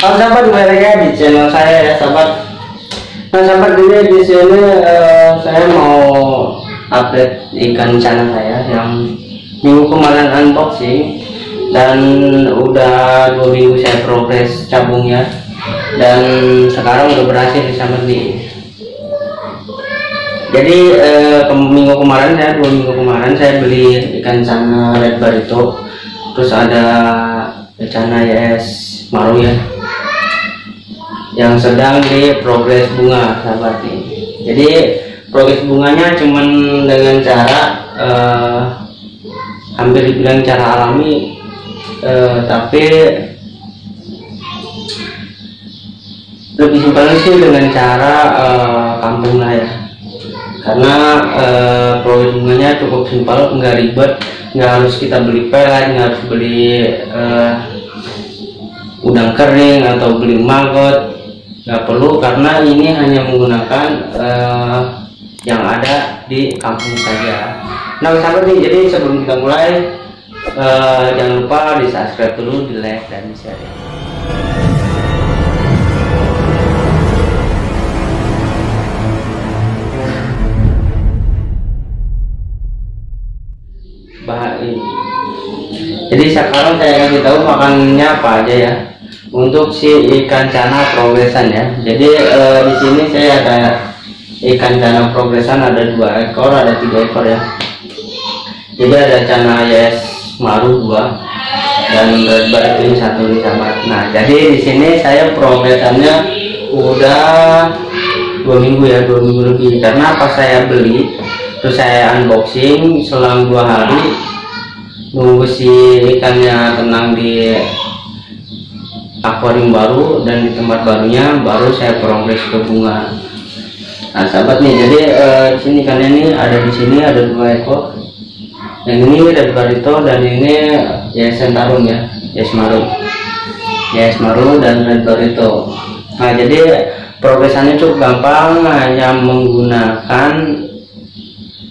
Halo sahabat, kembali lagi di channel saya ya sahabat. Nah sahabat, jadi di sini saya mau update ikan cana saya yang minggu kemarin unboxing, dan udah 2 minggu saya progres cabungnya, dan sekarang udah berhasil disambeli. Jadi minggu kemarin 2 minggu kemarin saya beli ikan cana red barito, terus ada cana YS Maru ya, yang sedang di progres bunga sahabat nih. Jadi progres bunganya cuman dengan cara hampir dibilang cara alami, tapi lebih simpel sih dengan cara kampung lah ya, karena progres bunganya cukup simpel, nggak ribet, nggak harus kita beli pelet, nggak harus beli udang kering atau beli maggot, nggak perlu, karena ini hanya menggunakan yang ada di kampung saja. Nah sahabat nih, jadi sebelum kita mulai jangan lupa di subscribe dulu, di like dan di share ya. Jadi sekarang saya kasih tahu makanannya apa aja ya untuk si ikan cana progresan ya. Jadi di sini saya ada ikan cana progresan, ada 2 ekor, ada 3 ekor ya. Jadi ada cana YS Maru 2 dan red barito ini 1 nih sahabat. Nah jadi di sini saya progresannya udah 2 minggu ya, 2 minggu lebih, karena pas saya beli terus saya unboxing selang 2 hari nunggu si ikannya tenang di akuarium baru dan di tempat barunya, baru saya progres ke bunga. Nah sahabat nih, jadi di sini ikannya ini ada, di sini ada 2 ekor, yang ini red barito dan ini ya Sentarum ya, YS Maru dan red barito. Nah jadi progresannya cukup gampang, hanya menggunakan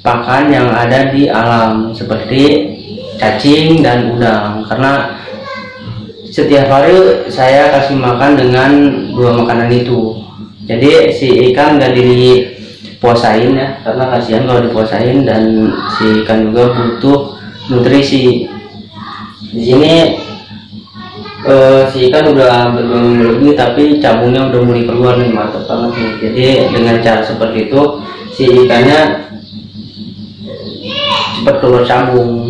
pakan yang ada di alam seperti cacing dan udang, karena setiap hari saya kasih makan dengan 2 makanan itu. Jadi si ikan nggak dipuasain ya, karena kasihan kalau dipuasain, dan si ikan juga butuh nutrisi. Di sini si ikan udah ber2 minggu lebih, tapi cabungnya udah mulai keluar nih, mantap banget nih. Jadi dengan cara seperti itu si ikannya cepat keluar cabung.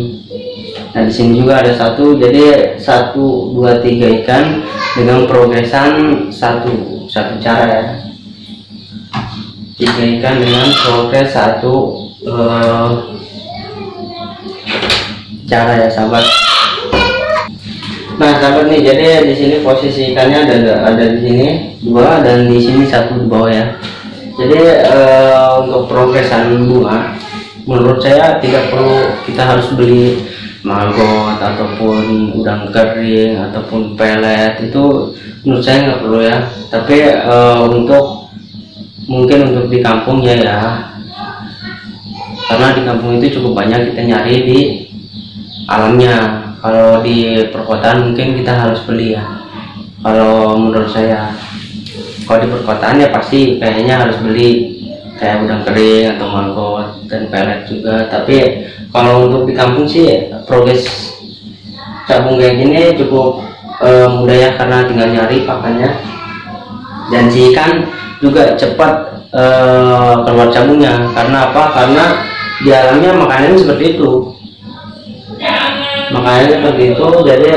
Nah di sini juga ada 1, jadi 1, 2, 3 ikan dengan progresan satu cara ya. 3 ikan dengan progres 1 cara ya sahabat. Nah sahabat nih, jadi di sini posisi ikannya ada di sini 2 dan di sini 1 di bawah ya. Jadi untuk progresan bunga menurut saya tidak perlu kita harus beli maggot ataupun udang kering ataupun pelet, itu menurut saya nggak perlu ya. Tapi mungkin untuk di kampung ya, karena di kampung itu cukup banyak kita nyari di alamnya. Kalau di perkotaan mungkin kita harus beli ya, kalau menurut saya. Kalau di perkotaan ya pasti kayaknya harus beli kayak udang kering atau maggot dan pelet juga. Tapi kalau untuk di kampung sih progres cabung kayak gini cukup mudah ya, karena tinggal nyari pakannya, dan si ikan juga cepat keluar cabungnya. Karena apa? Karena di alamnya makanannya seperti itu, jadi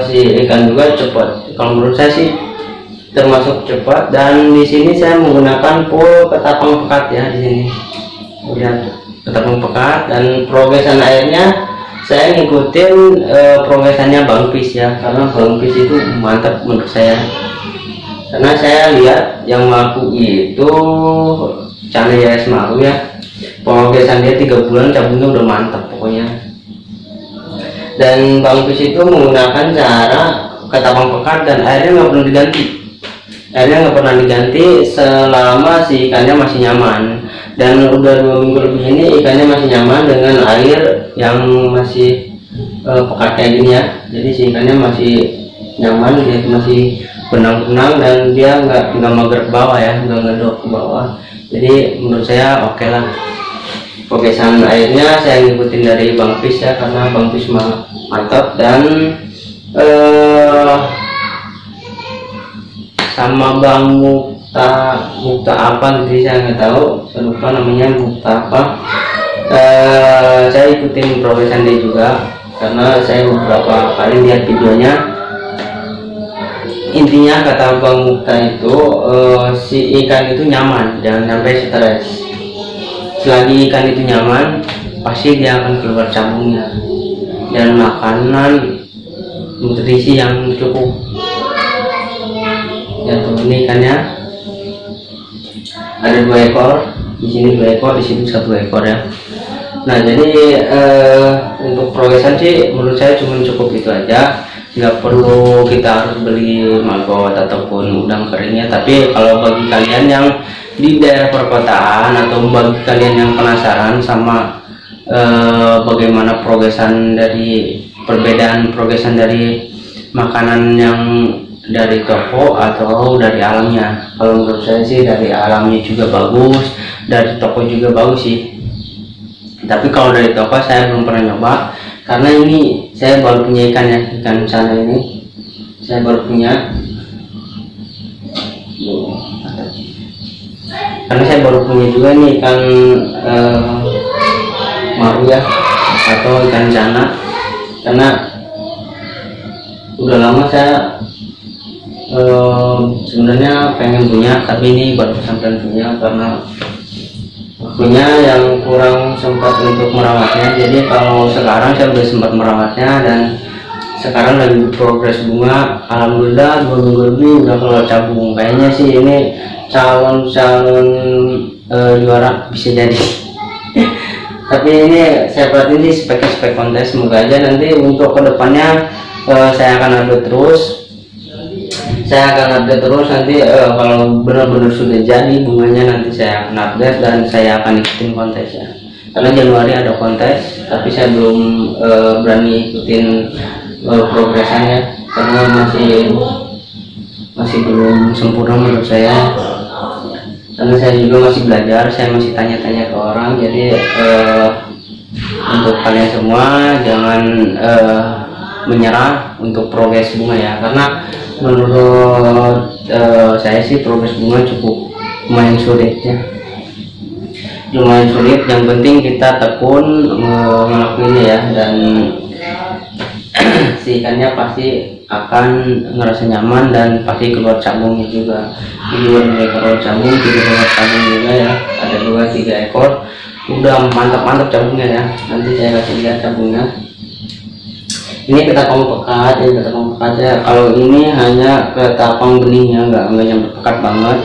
si ikan juga cepat. Kalau menurut saya sih termasuk cepat. Dan di sini saya menggunakan full ketapang pekat ya. Di sini lihat ketapang pekat, dan progresan airnya saya ngikutin progresannya Bang Pis ya, karena Bang Pis itu mantap menurut saya. Karena saya lihat yang laku itu cana YS Maru ya, progresan dia 3 bulan cabungnya udah mantap pokoknya. Dan Bang Pis itu menggunakan cara ketapang pekat, dan airnya nggak pernah diganti selama si ikannya masih nyaman. Dan udah 2 minggu lebih ini ikannya masih nyaman dengan air yang masih pekat kayak gini ya. Jadi si ikannya masih nyaman, dia masih benang-benang dan dia nggak mager ke bawah ya, nggak ngedok ke bawah. Jadi menurut saya oke lah. Progresan airnya saya ngikutin dari Bang Pis ya, karena Bang Pis mantap. Dan sama Bang Mukta apa gitu saya nggak tahu, saya lupa namanya, Mukta apa. Saya ikutin progresan dia juga karena saya beberapa kali lihat videonya. Intinya kata Bang Mukta itu si ikan itu nyaman, jangan sampai stres. Selagi ikan itu nyaman, pasti dia akan keluar cabungnya dan makanan nutrisi yang cukup. Ya tuh, ini ikannya ada 2 ekor, di sini 2 ekor, di sini 1 ekor ya. Nah jadi untuk progresan sih menurut saya cuma cukup itu aja, nggak perlu kita harus beli maggot ataupun udang keringnya. Tapi kalau bagi kalian yang di daerah perkotaan atau bagi kalian yang penasaran sama bagaimana progresan dari perbedaan progresan dari makanan yang dari toko atau dari alamnya, kalau menurut saya sih dari alamnya juga bagus, dari toko juga bagus sih. Tapi kalau dari toko saya belum pernah nyoba, karena ini saya baru punya ikan ya, ikan sana ini saya baru punya. Karena saya baru punya juga nih ikan maru ya, atau ikan sana, karena udah lama saya sebenarnya pengen punya, tapi ini baru sampai punya karena waktunya yang kurang sempat untuk merawatnya. Jadi kalau sekarang saya udah sempat merawatnya dan sekarang lagi progres bunga, alhamdulillah 2 minggu lebih udah keluar cabung. Kayaknya sih ini calon juara bisa jadi. Tapi ini saya perhatiin sih spek kontes, semoga aja nanti untuk kedepannya saya akan update terus. Nanti kalau benar-benar sudah jadi bunganya, nanti saya akan update dan saya akan ikutin kontesnya. Karena Januari ada kontes, tapi saya belum berani ikutin progresannya karena masih belum sempurna menurut saya. Karena saya juga masih belajar, saya masih tanya-tanya ke orang. Jadi untuk kalian semua jangan menyerah untuk progres bunga ya, karena menurut saya sih progres bunga cukup lumayan sulit ya, lumayan sulit. Yang penting kita tekun ngelakuinnya ya, dan si ikannya pasti akan ngerasa nyaman dan pasti keluar cabungnya juga. Ini udah keluar cabung, keluar cabung juga ya, ada 2-3 ekor, udah mantap cabungnya ya. Nanti saya kasih lihat cabungnya. Ini ketapang pekat ya, ketapang pekat ya. Kalau ini hanya ketapang benihnya, nggak nyampe pekat banget,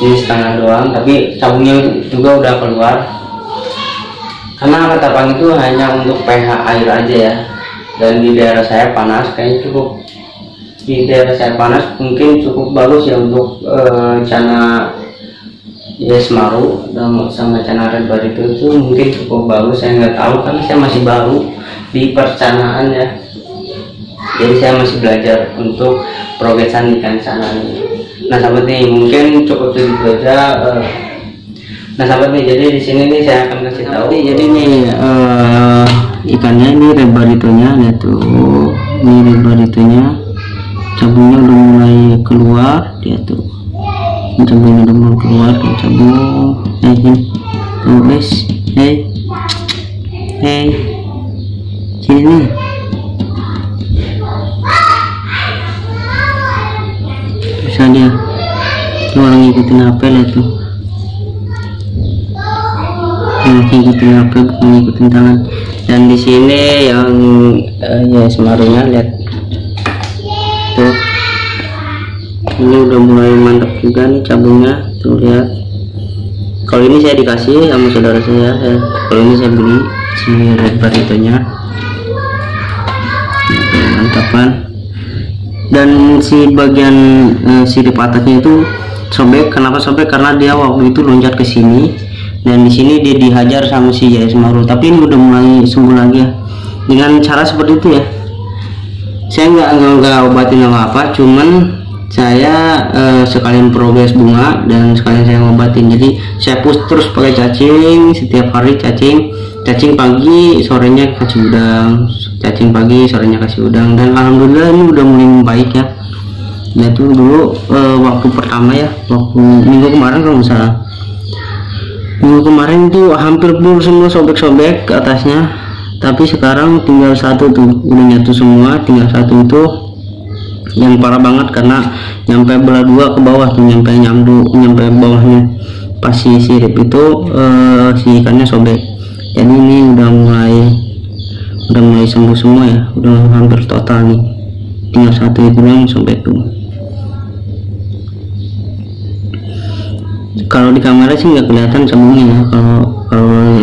ini setengah doang, tapi cabungnya juga udah keluar. Karena ketapang itu hanya untuk pH air aja ya, dan di daerah saya panas, kayaknya cukup. Di daerah saya panas mungkin cukup bagus ya untuk cana yes maru dan sama cana red barito itu mungkin cukup bagus. Saya nggak tahu karena saya masih baru di percanaan ya. Jadi saya masih belajar untuk progresan ikan sana ini. Nah sahabat nih, mungkin cukup segitu aja. Nah sahabat nih, jadi di sini nih saya akan kasih tahu. Jadi nih ikannya ini red baritonya, lihat tuh, ini red baritonya, cabungnya udah mulai keluar, dia tuh, cabungnya udah mulai keluar, cabung, tuh guys, sini nih. Dia tuh orang ngikutin HP lah tuh, ngikutin HP bukan ngikutin tangan. Dan di sini yang ya semarunya, lihat tuh, ini udah mulai mantap juga nih cabungnya tuh, lihat. Kalau ini saya dikasih sama saudara saya, kalau ini saya beli si red baritonya, mantapan. Dan si bagian sirip atasnya itu sobek. Kenapa sobek? Karena dia waktu itu loncat ke sini dan di sini dia dihajar sama si JS Maru. Tapi ini udah mulai sembuh lagi ya, dengan cara seperti itu ya. Saya nggak obatin apa, cuman saya sekalian progres bunga dan sekalian saya ngobatin. Jadi saya push terus pakai cacing, setiap hari cacing pagi, sorenya kasih udang, cacing pagi, sorenya kasih udang, dan alhamdulillah ini udah mulai membaik ya. Nah itu dulu waktu pertama ya, waktu minggu kemarin kalau nggak salah, minggu kemarin itu hampir full semua, sobek-sobek ke atasnya, tapi sekarang tinggal satu tuh, udah nyatu semua, tinggal satu itu yang parah banget karena nyampe belah dua ke bawah tuh, nyampe bawahnya pas si sirip itu si ikannya sobek. Jadi ini udah mulai sembuh semua ya, udah hampir total nih, tinggal satu itu yang sobek tuh. Kalau di kamera sih nggak kelihatan sabungnya ya, kalau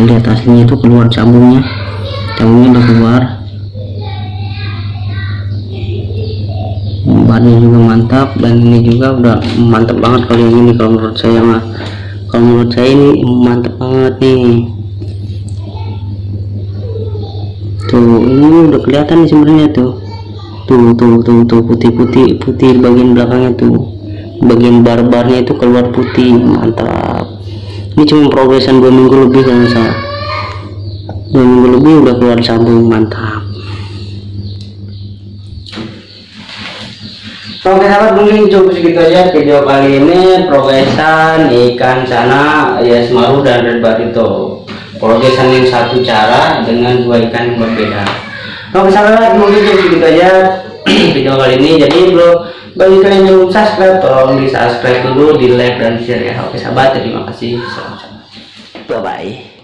lihat aslinya itu keluar sabungnya udah keluar. Bahannya juga mantap, dan ini juga udah mantap banget kalau yang ini, kalau menurut saya mah. Kalau menurut saya ini mantap banget nih. Tuh ini udah kelihatan nih sebenarnya tuh putih bagian belakangnya tuh, bagian barbarnya itu keluar putih, mantap. Ini cuma progresan 2 minggu lebih kalau saya, 2 minggu lebih udah keluar sabung, mantap. Oke sahabat, mungkin cukup segitu aja video kali ini, progresan ikan sana Hias Maru dan Red Barito. Progresan yang satu cara dengan 2 ikan yang berbeda. Oke sahabat, mungkin cukup segitu aja video kali ini. Jadi bagi kalian yang belum subscribe, tolong di subscribe dulu, di like dan share ya. Oke sahabat, terima kasih. Bye bye.